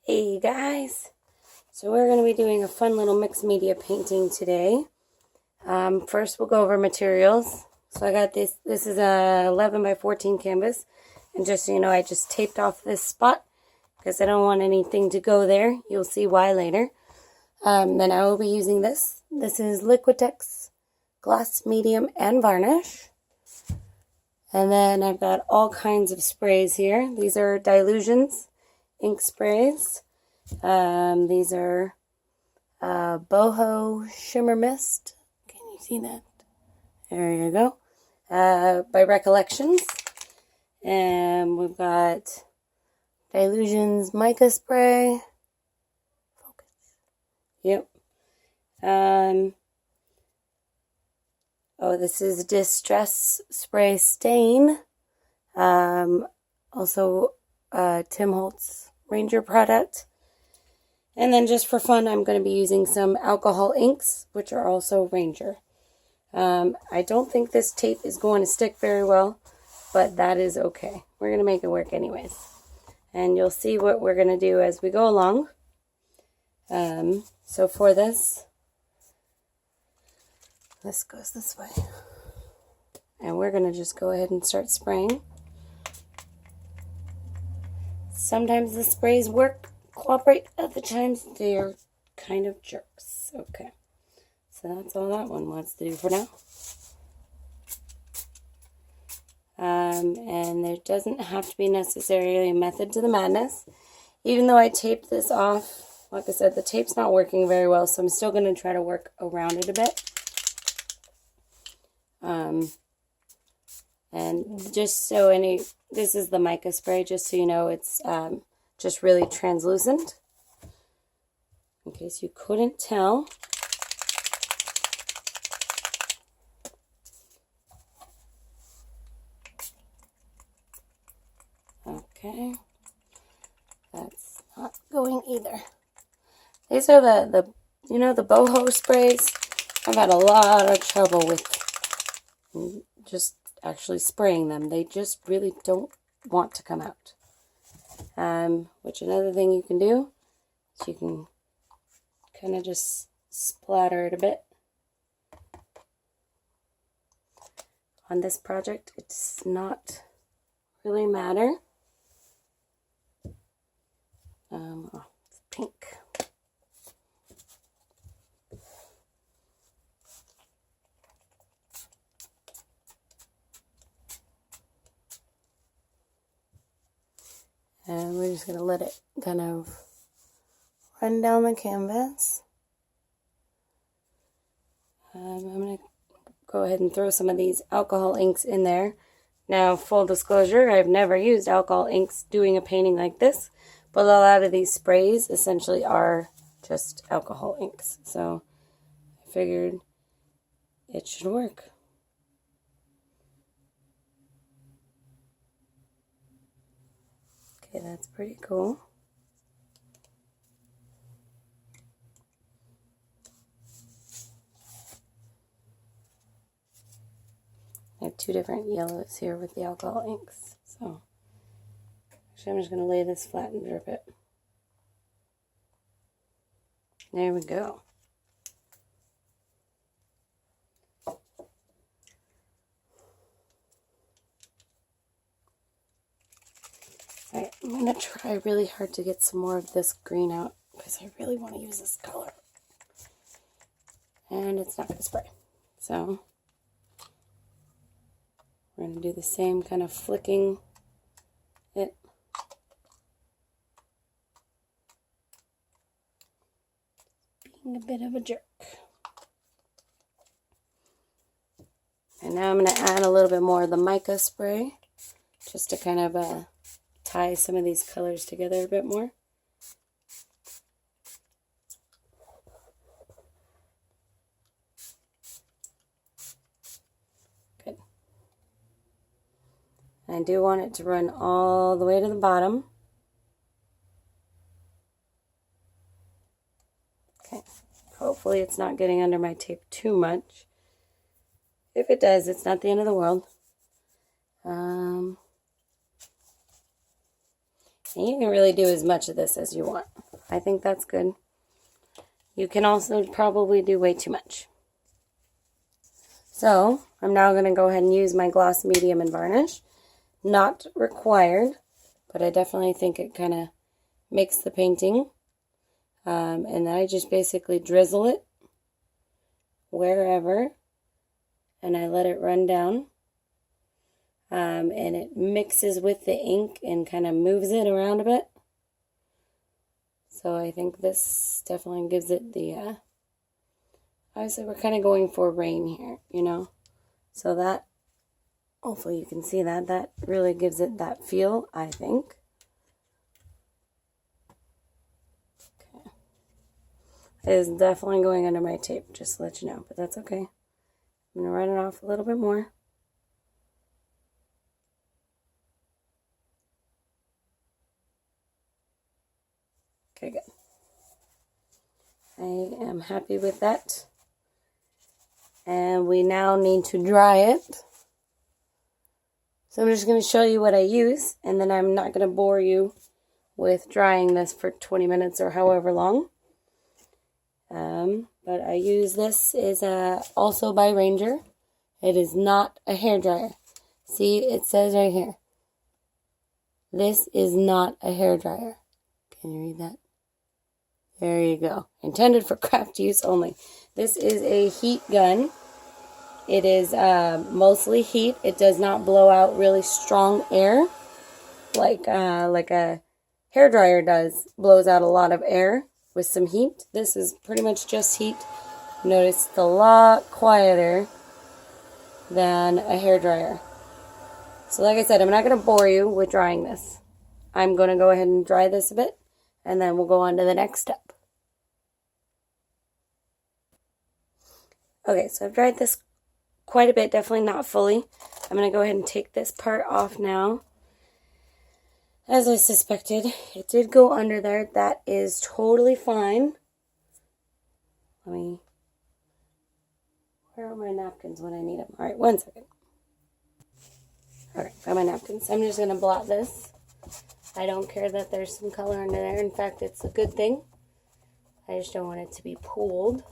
Hey guys, so we're going to be doing a fun little mixed media painting today. First we'll go over materials. So I got this is a 11 by 14 canvas, and just so you know, I just taped off this spot because I don't want anything to go there. You'll see why later. Then I will be using this. This is Liquitex glass, medium, and varnish. And then I've got all kinds of sprays here. These are dilutions, ink sprays. These are boho shimmer mist. Can you see that? There you go. By Recollections. And we've got Dilutions mica spray. Focus. Yep. Oh, this is Distress Spray Stain. Also, Tim Holtz Ranger product. And then just for fun, I'm going to be using some alcohol inks, which are also Ranger. I don't think this tape is going to stick very well, but that is okay. We're going to make it work anyways. And you'll see what we're going to do as we go along. So for this goes this way. And we're going to just go ahead and start spraying. Sometimes the sprays cooperate, other times they're kind of jerks. Okay, so that's all that one wants to do for now. And there doesn't have to be necessarily a method to the madness. Even though I taped this off, like I said, the tape's not working very well, so I'm still going to try to work around it a bit. And just so this is the mica spray, just so you know, it's just really translucent, in case you couldn't tell. Okay, that's not going either. These are the boho sprays. I've had a lot of trouble with just actually spraying them. They just really don't want to come out. Which another thing you can do is you can kind of just splatter it a bit. On this project, it does not really matter. Oh, it's pink. And we're just going to let it kind of run down the canvas. I'm going to go ahead and throw some of these alcohol inks in there. Now, full disclosure, I've never used alcohol inks doing a painting like this, but a lot of these sprays essentially are just alcohol inks. So I figured it should work. Okay, that's pretty cool. I have two different yellows here with the alcohol inks. So actually I'm just going to lay this flat and drip it. There we go. Alright, I'm going to try really hard to get some more of this green out because I really want to use this color. And it's not going to spray. So we're going to do the same kind of flicking it. Being a bit of a jerk. And now I'm going to add a little bit more of the mica spray just to kind of tie some of these colors together a bit more. Good. I do want it to run all the way to the bottom. Okay. Hopefully it's not getting under my tape too much. If it does, it's not the end of the world. And you can really do as much of this as you want. I think that's good. You can also probably do way too much. So, I'm now going to go ahead and use my gloss medium and varnish. Not required, but I definitely think it kind of makes the painting. And then I just basically drizzle it wherever, and I let it run down. And it mixes with the ink and kind of moves it around a bit. So I think this definitely gives it the, obviously we're kind of going for rain here, you know. So that, hopefully you can see that, that really gives it that feel, I think. Okay. It is definitely going under my tape, just to let you know, but that's okay. I'm going to run it off a little bit more. Okay, good. I am happy with that. And we now need to dry it. So I'm just going to show you what I use, and then I'm not going to bore you with drying this for 20 minutes or however long. But I use this is also by Ranger. It is not a hairdryer. See, it says right here. This is not a hairdryer. Can you read that? There you go. Intended for craft use only. This is a heat gun. It is mostly heat. It does not blow out really strong air like a hairdryer does. Blows out a lot of air with some heat. This is pretty much just heat. Notice it's a lot quieter than a hairdryer. So like I said, I'm not going to bore you with drying this. I'm going to go ahead and dry this a bit, and then we'll go on to the next step. Okay, so I've dried this quite a bit, definitely not fully. I'm going to go ahead and take this part off now. As I suspected, it did go under there. That is totally fine. Where are my napkins when I need them? Alright, one second. Alright, got my napkins. I'm just going to blot this. I don't care that there's some color under there. In fact, it's a good thing. I just don't want it to be pooled.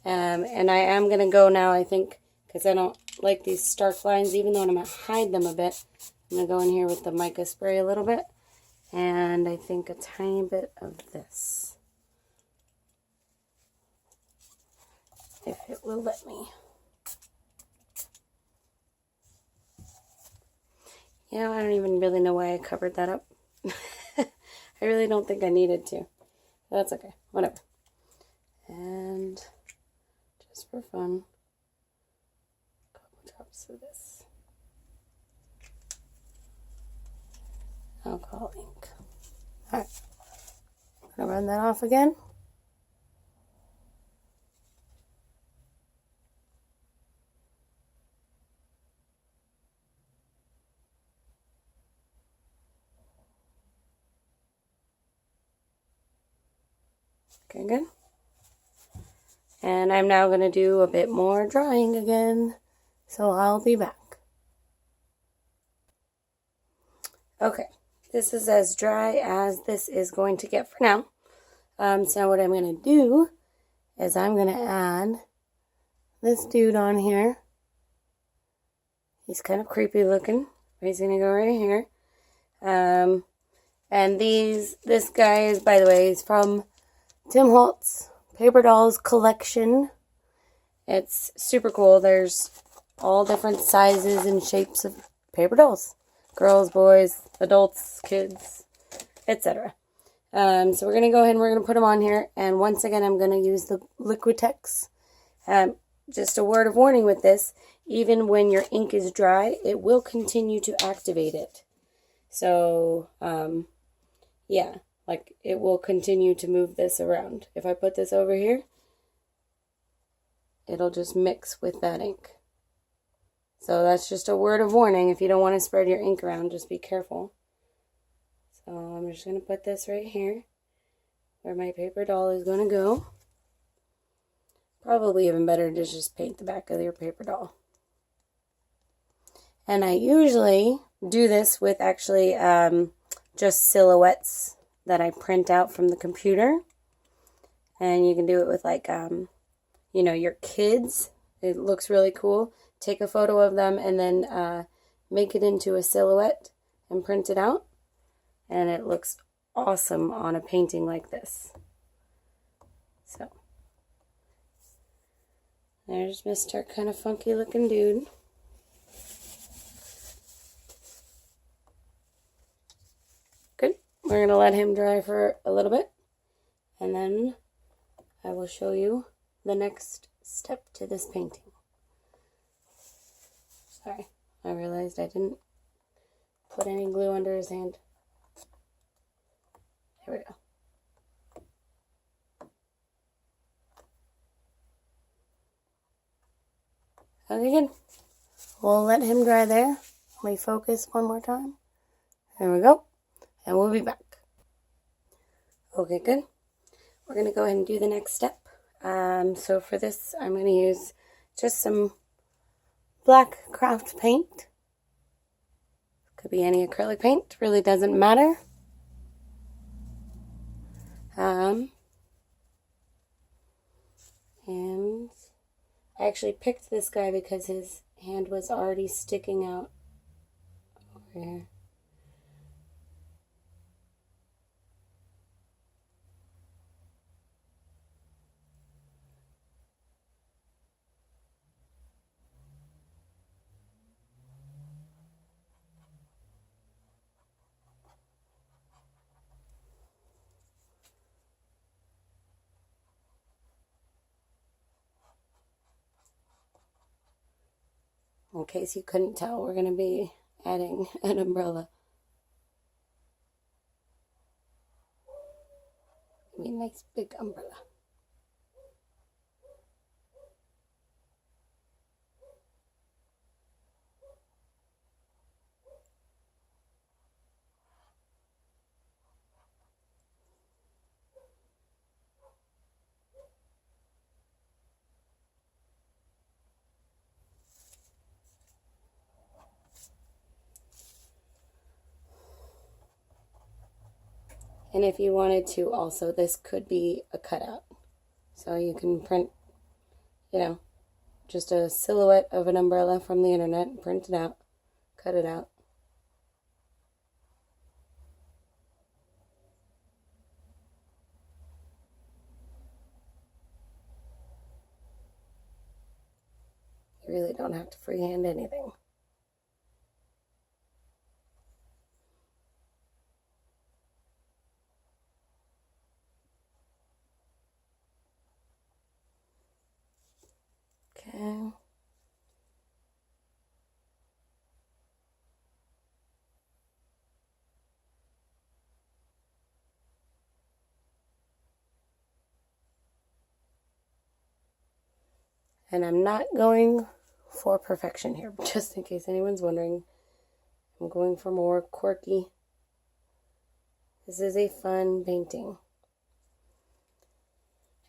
And I am going to go now, I think, because I don't like these stark lines, even though I'm going to hide them a bit. I'm going to go in here with the mica spray a little bit. And I think a tiny bit of this. If it will let me. Yeah, I don't even really know why I covered that up. I really don't think I needed to. That's okay. Whatever. And just for fun, a couple drops of this alcohol ink. Alright. I'm going to run that off again. Okay, good. And I'm now going to do a bit more drying again, so I'll be back. Okay, this is as dry as this is going to get for now. So what I'm going to do is I'm going to add this dude on here. He's kind of creepy looking. He's going to go right here. And this guy is, by the way, he's from Tim Holtz Paper Dolls collection. It's super cool. There's all different sizes and shapes of paper dolls. Girls, boys, adults, kids, etc. So we're going to go ahead and we're going to put them on here. And once again, I'm going to use the Liquitex. Just a word of warning with this. Even when your ink is dry, it will continue to activate it. So, yeah. Like, it will continue to move this around. If I put this over here, it'll just mix with that ink. So that's just a word of warning. If you don't want to spread your ink around, just be careful. So I'm just going to put this right here, where my paper doll is going to go. Probably even better to just paint the back of your paper doll. And I usually do this with actually just silhouettes that I print out from the computer. And you can do it with like, you know, your kids. It looks really cool. Take a photo of them and then make it into a silhouette and print it out. And it looks awesome on a painting like this. So, there's Mr. kind of funky looking dude. Good. We're going to let him dry for a little bit. And then I will show you the next step to this painting. Sorry, I realized I didn't put any glue under his hand. Here we go. Okay, good. We'll let him dry there. Let me focus one more time. There we go. And we'll be back. Okay, good. We're going to go ahead and do the next step. So for this, I'm going to use just some black craft paint. Could be any acrylic paint. Really doesn't matter. And I actually picked this guy because his hand was already sticking out over here. In case you couldn't tell, we're going to be adding an umbrella. I mean, nice big umbrella. And if you wanted to also, this could be a cutout. So you can print, you know, just a silhouette of an umbrella from the internet, print it out, cut it out. You really don't have to freehand anything. Okay. And I'm not going for perfection here, just in case anyone's wondering. I'm going for more quirky. This is a fun painting.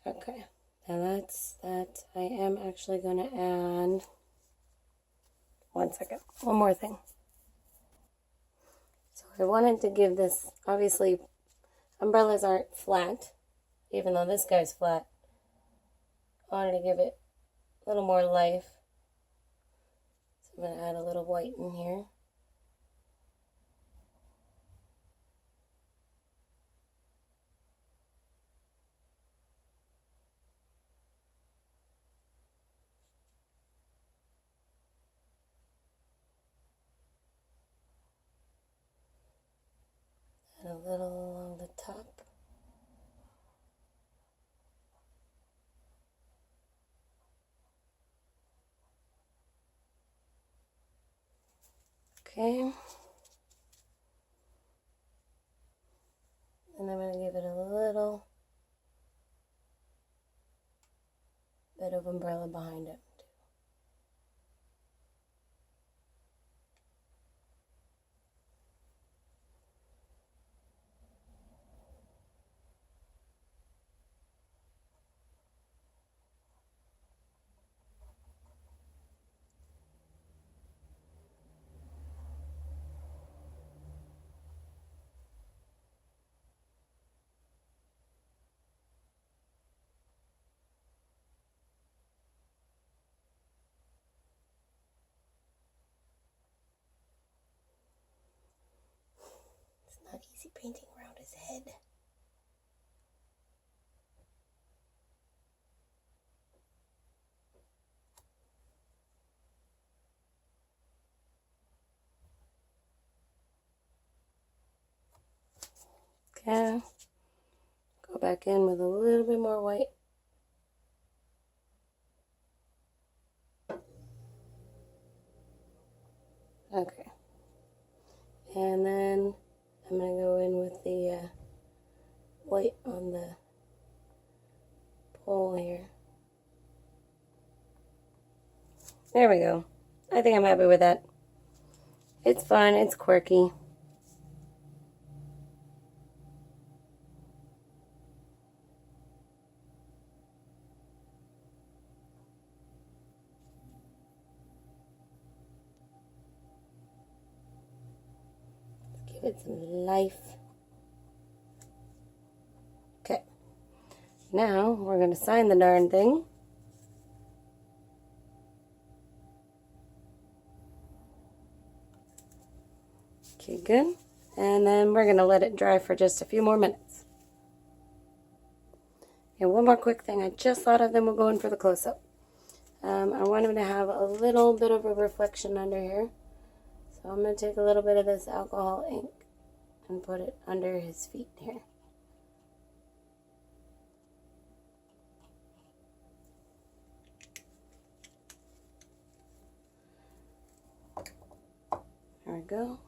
Okay, now that's that. I am actually going to add, one second, one more thing. So I wanted to give this, obviously, umbrellas aren't flat, even though this guy's flat. I wanted to give it a little more life. So I'm going to add a little white in here. And a little along the top. Okay. And I'm going to give it a little bit of umbrella behind it. painting around his head. Okay, go back in with a little bit more white. Okay, and then I'm going to go in with the white on the pole here. There we go. I think I'm happy with that. It's fun, it's quirky. Give it some life. Okay. Now we're going to sign the darn thing. Okay, good. And then we're going to let it dry for just a few more minutes. And one more quick thing I just thought of, then we'll go in for the close-up. I want him to have a little bit of a reflection under here. So I'm going to take a little bit of this alcohol ink and put it under his feet here. There we go.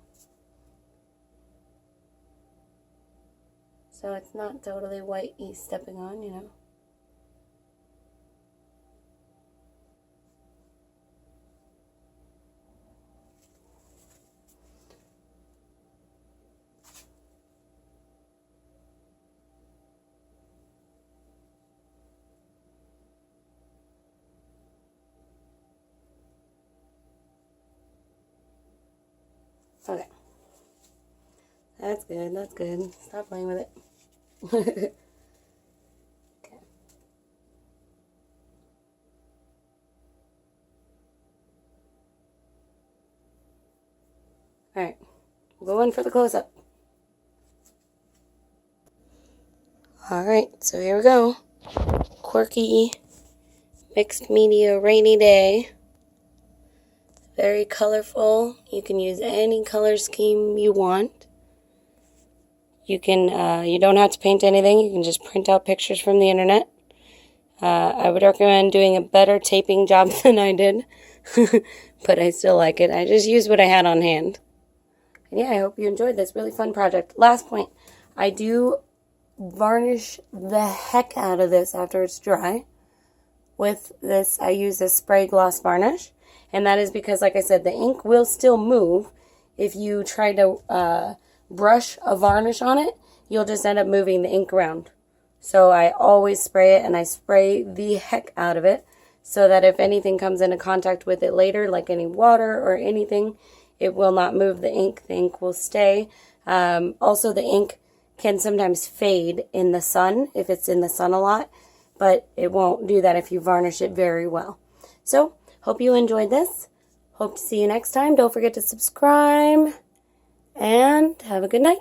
So it's not totally white he's stepping on, you know. Okay. That's good, that's good. Stop playing with it. Okay. Alright, we'll go in for the close-up. Alright, so here we go. Quirky, mixed media, rainy day. Very colorful. You can use any color scheme you want. You can, you don't have to paint anything. You can just print out pictures from the internet. I would recommend doing a better taping job than I did. But I still like it. I just used what I had on hand. And yeah, I hope you enjoyed this really fun project. Last point. I do varnish the heck out of this after it's dry. With this, I use a spray gloss varnish. And that is because, like I said, the ink will still move. If you try to brush a varnish on it, you'll just end up moving the ink around. So I always spray it, and I spray the heck out of it so that if anything comes into contact with it later, like any water or anything, it will not move the ink. The ink will stay. Also, the ink can sometimes fade in the sun if it's in the sun a lot, but it won't do that if you varnish it very well. So, hope you enjoyed this. Hope to see you next time. Don't forget to subscribe, and have a good night.